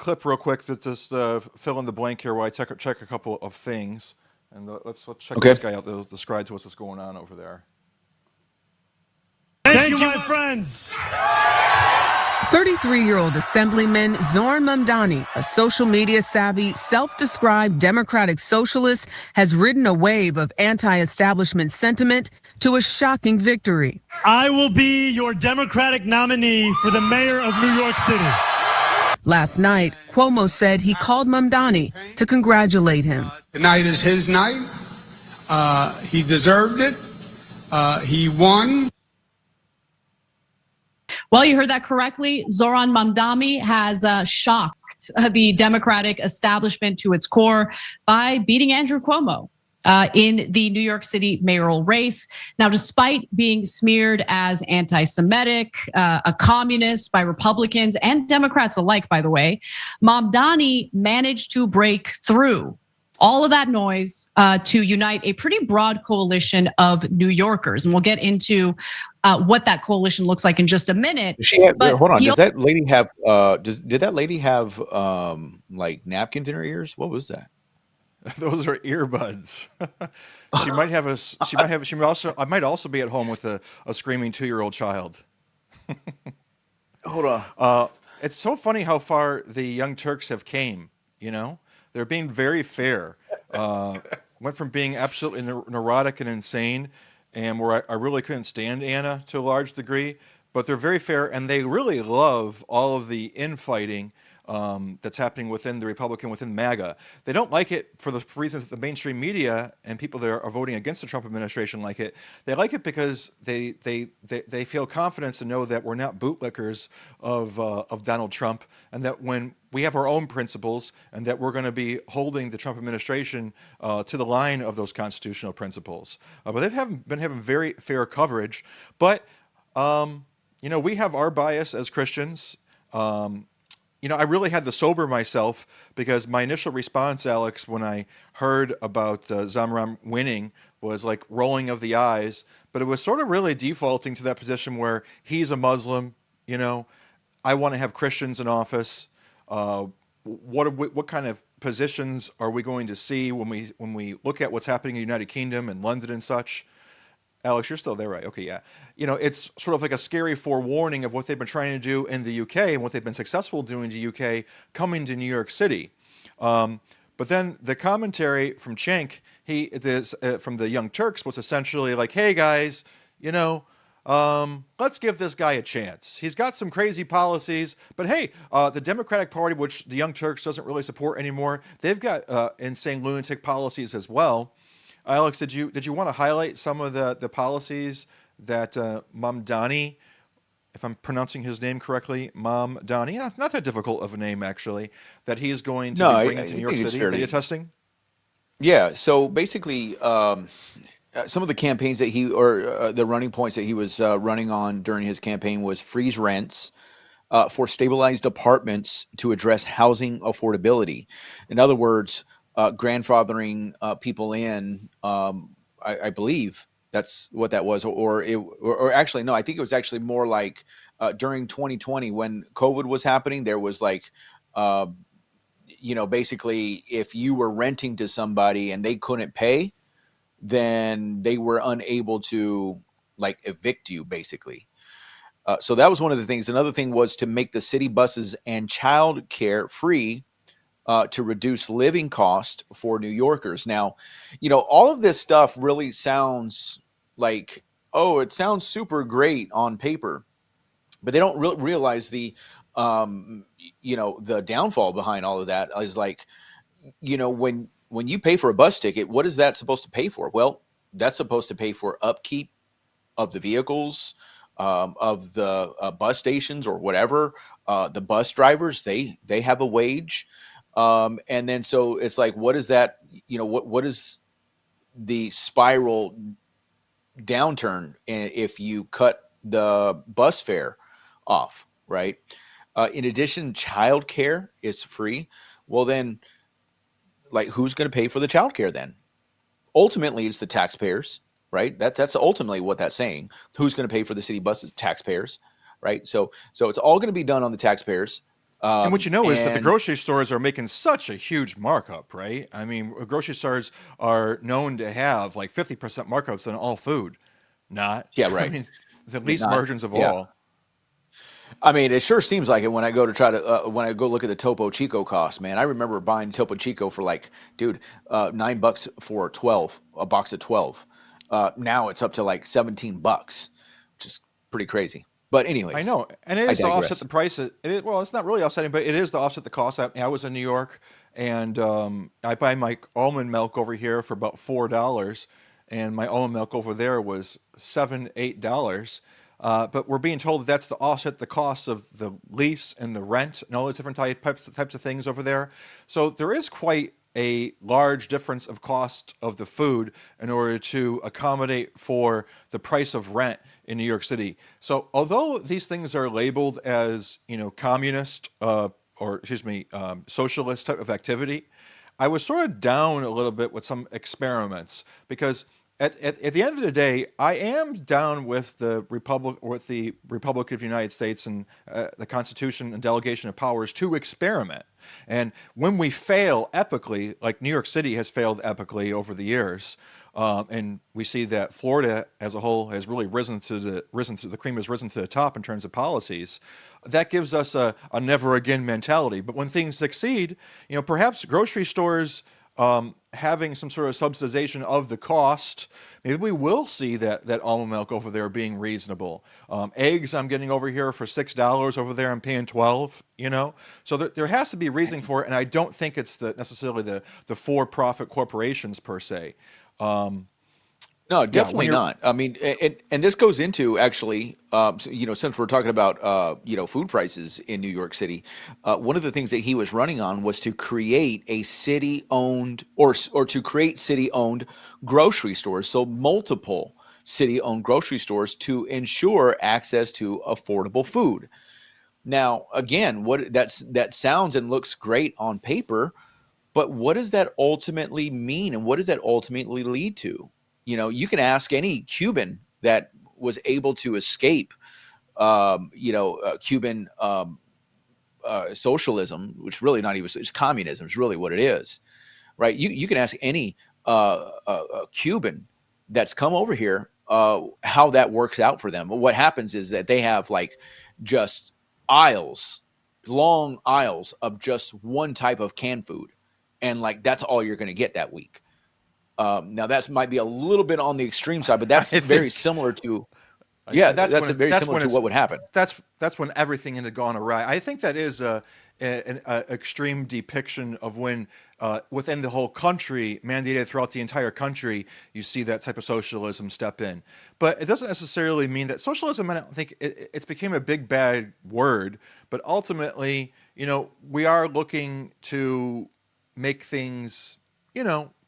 clip real quick to just fill in the blank here while I check a couple of things. And let's check Okay. this guy out that'll describe to us what's going on over there. Thank you, my friends. 33-year-old Assemblyman Zohran Mamdani, a social media savvy, self-described democratic socialist, has ridden a wave of anti-establishment sentiment to a shocking victory. I will be your Democratic nominee for the mayor of New York City. Last night, Cuomo said he called Mamdani to congratulate him. Tonight is his night. He deserved it. He won. Well, you heard that correctly. Zohran Mamdani has shocked the Democratic establishment to its core by beating Andrew Cuomo in the New York City mayoral race. Now, despite being smeared as anti-Semitic, a communist by Republicans and Democrats alike, by the way, Mamdani managed to break through all of that noise to unite a pretty broad coalition of New Yorkers. And we'll get into what that coalition looks like in just a minute. Hold on. Does that lady have did that lady have like napkins in her ears? What was that? Those are earbuds. I might also be at home with a screaming 2-year-old child. Hold on. It's so funny how far the Young Turks have came, you know? They're being very fair. Went from being absolutely neurotic and insane, and where I really couldn't stand Anna to a large degree, but they're very fair, and they really love all of the infighting that's happening within MAGA. They don't like it for the reasons that the mainstream media and people that are voting against the Trump administration like it. They like it because they feel confidence to know that we're not bootlickers of Donald Trump, and that when we have our own principles, and that we're going to be holding the Trump administration to the line of those constitutional principles. But they've been having very fair coverage. But we have our bias as Christians. I really had to sober myself, because my initial response, Alex, when I heard about Zohran winning was like rolling of the eyes, but it was sort of really defaulting to that position where he's a Muslim, I want to have Christians in office. What kind of positions are we going to see when we look at what's happening in the United Kingdom and London and such? Alex, you're still there, right? Okay, yeah. It's sort of like a scary forewarning of what they've been trying to do in the UK and what they've been successful doing in the UK coming to New York City. But then the commentary from Cenk, from the Young Turks, was essentially like, hey guys, let's give this guy a chance. He's got some crazy policies, but hey, the Democratic Party, which the Young Turks doesn't really support anymore, they've got insane lunatic policies as well. Alex, did you want to highlight some of the policies that Mamdani, if I'm pronouncing his name correctly, Mamdani, not that difficult of a name actually, that he is going to be bringing to New York City beta testing? Yeah. So basically, some of the campaigns that the running points that he was running on during his campaign was freeze rents for stabilized apartments to address housing affordability. In other words, grandfathering people in, I believe that's what that was, or actually, no, I think it was actually more like during 2020 when COVID was happening, there was like, basically if you were renting to somebody and they couldn't pay, then they were unable to like evict you basically. So that was one of the things. Another thing was to make the city buses and child care free, to reduce living cost for New Yorkers. Now, all of this stuff really sounds like, it sounds super great on paper, but they don't realize the downfall behind all of that is like, when you pay for a bus ticket, what is that supposed to pay for? Well, that's supposed to pay for upkeep of the vehicles, of the bus stations or whatever. The bus drivers, they have a wage. And then so it's like, what is that? What is the spiral downturn if you cut the bus fare off, right? In addition, childcare is free. Well, then, like, who's going to pay for the childcare then? Ultimately, it's the taxpayers, right? That's ultimately what that's saying. Who's going to pay for the city buses? Taxpayers, right? So it's all going to be done on the taxpayers. And what you know is that the And grocery stores are making such a huge markup, right? I mean, grocery stores are known to have like 50% markups on all food. Not, yeah, I right. mean, the But least not, margins of yeah. all. I mean, it sure seems like it when I go to try to when I go look at the Topo Chico cost, man. I remember buying Topo Chico for like, dude, $9 for 12, a box of 12. Now it's up to like $17, which is pretty crazy. But I anyways, know, and it I is to offset the digress. price. Well, it's not really offsetting, but it is to offset the cost. I was in New York, and I buy my almond milk over here for about $4, and my almond milk over there was $7, $8. But we're being told that that's to offset the costs of the lease and the rent and all those different types of things over there. So there is quite a large difference of cost of the food in order to accommodate for the price of rent in New York City. So although these things are labeled as, communist, or excuse me, socialist type of activity, I was sort of down a little bit with some experiments because at the end of the day, I am down with the Republic of the United States and the Constitution and delegation of powers to experiment. And when we fail epically, like New York City has failed epically over the years, and we see that Florida as a whole has really the cream has risen to the top in terms of policies. That gives us a never again mentality. But when things succeed, perhaps grocery stores having some sort of subsidization of the cost, maybe we will see that almond milk over there being reasonable. Eggs I'm getting over here for $6, over there I'm paying 12. So there has to be reasoning for it, and I don't think it's necessarily the for-profit corporations per se. No, Yeah, when definitely you're not. I mean, and this goes into actually, since we're talking about, food prices in New York City, one of the things that he was running on was to create a city-owned or to create city-owned grocery stores, so multiple city-owned grocery stores to ensure access to affordable food. Now, again, that sounds and looks great on paper, but what does that ultimately mean, and what does that ultimately lead to? You can ask any Cuban that was able to escape, Cuban socialism, which really not even it's communism, is really what it is, right? You can ask any Cuban that's come over here how that works out for them. But what happens is that they have like just aisles, long aisles of just one type of canned food, and like that's all you're going to get that week. Now that might be a little bit on the extreme side, but that's I very think similar to, yeah, that's that's when very that's similar when to it's what would happen. that's when everything had gone awry. I think that is an extreme depiction of when within the whole country, mandated throughout the entire country, you see that type of socialism step in. But it doesn't necessarily mean that socialism. I don't think it's became a big bad word. But ultimately, we are looking to make things,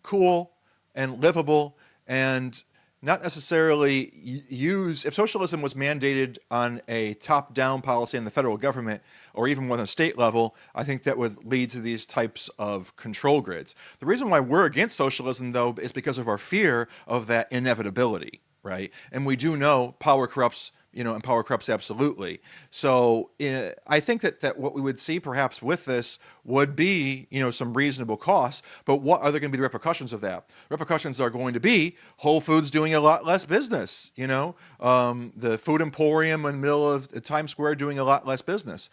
cool and livable, and not necessarily use. If socialism was mandated on a top-down policy in the federal government or even on a state level, I think that would lead to these types of control grids. The reason why we're against socialism, though, is because of our fear of that inevitability, right? And we do know power corrupts, and power corrupts absolutely. So I think that what we would see perhaps with this would be, some reasonable costs. But what are there going to be the repercussions of that? Repercussions are going to be Whole Foods doing a lot less business. The food emporium in the middle of Times Square doing a lot less business.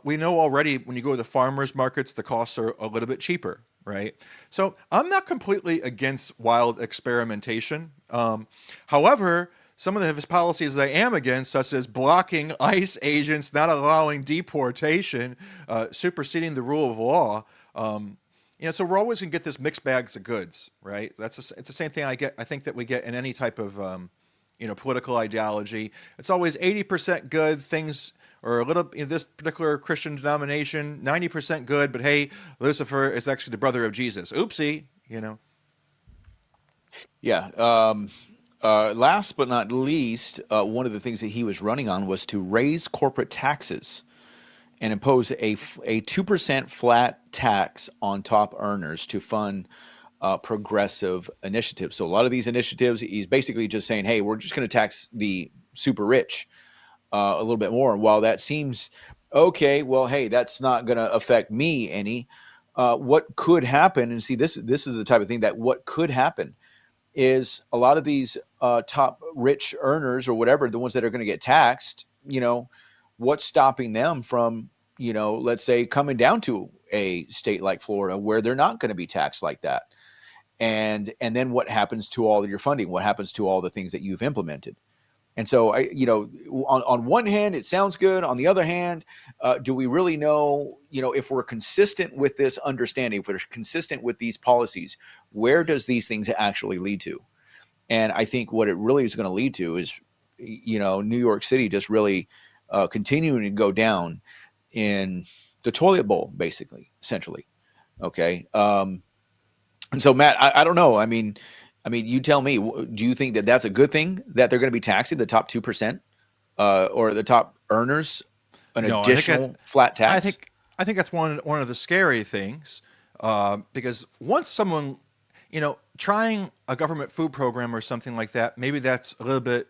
We know already when you go to the farmers markets, the costs are a little bit cheaper. Right. So I'm not completely against wild experimentation. However, some of his policies that I am against, such as blocking ICE agents, not allowing deportation, superseding the rule of law. So we're always going to get this mixed bags of goods, right? It's the same thing I think that we get in any type of, political ideology. It's always 80% good things, or a little, this particular Christian denomination, 90% good, but hey, Lucifer is actually the brother of Jesus. Oopsie, Yeah. Last but not least, one of the things that he was running on was to raise corporate taxes and impose a 2% flat tax on top earners to fund progressive initiatives. So a lot of these initiatives, he's basically just saying, hey, we're just going to tax the super rich a little bit more. And while that seems okay, well, hey, that's not going to affect me any. What could happen, and see, this is the type of thing that what could happen is a lot of these top rich earners or whatever, the ones that are going to get taxed, what's stopping them from, let's say coming down to a state like Florida where they're not going to be taxed like that. And then what happens to all of your funding? What happens to all the things that you've implemented? And so, on one hand, it sounds good. On the other hand, do we really know, if we're consistent with this understanding, if we're consistent with these policies, where does these things actually lead to? And I think what it really is going to lead to is, New York City just really continuing to go down in the toilet bowl, basically, essentially. Okay. And so, Matt, I don't know. I mean, you tell me. Do you think that that's a good thing that they're going to be taxing the top 2% or the top earners an No, additional flat tax? I think that's one of the scary things because once someone, trying a government food program or something like that, maybe that's a little bit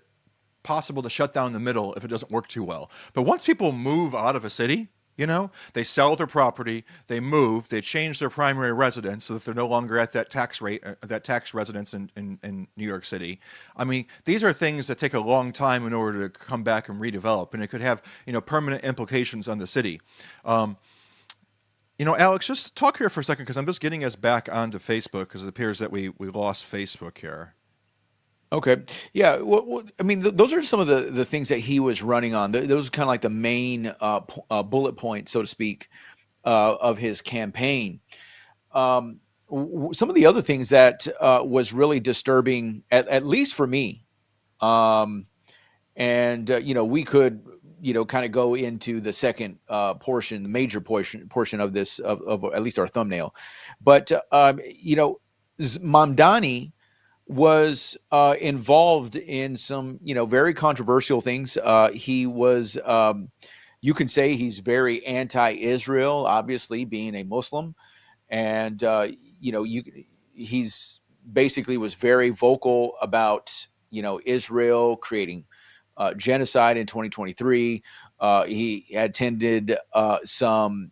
possible to shut down in the middle if it doesn't work too well. But once people move out of a city, they sell their property, they move, they change their primary residence so that they're no longer at that tax rate, that tax residence in New York City. I mean, these are things that take a long time in order to come back and redevelop, and it could have, permanent implications on the city. Alex, just talk here for a second because I'm just getting us back onto Facebook because it appears that we lost Facebook here. Okay. Yeah. Well, I mean, those are some of the things that he was running on. Those are kind of like the main bullet points, so to speak, of his campaign. Some of the other things that was really disturbing, at least for me, and we could kind of go into the second portion, the major portion of this of at least our thumbnail, but Mamdani was involved in some, very controversial things. He was, you can say he's very anti-Israel, obviously being a Muslim. And, he's basically was very vocal about, Israel creating genocide in 2023. He attended some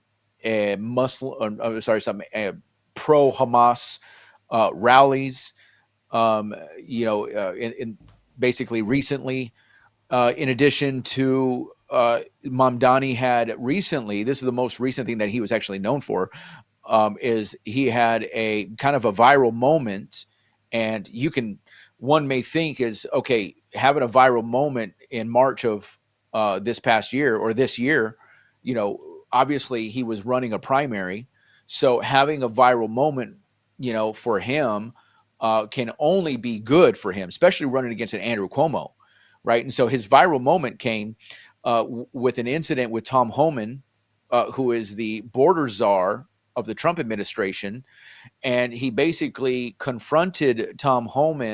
pro-Hamas rallies. In basically recently, in addition to Mamdani had recently, this is the most recent thing that he was actually known for, is he had a kind of a viral moment. And one may think is, okay, having a viral moment in March of this past year or this year, obviously he was running a primary. So having a viral moment, for him, can only be good for him, especially running against an Andrew Cuomo, right? And so his viral moment came with an incident with Tom Homan, who is the border czar of the Trump administration, and he basically confronted Tom Homan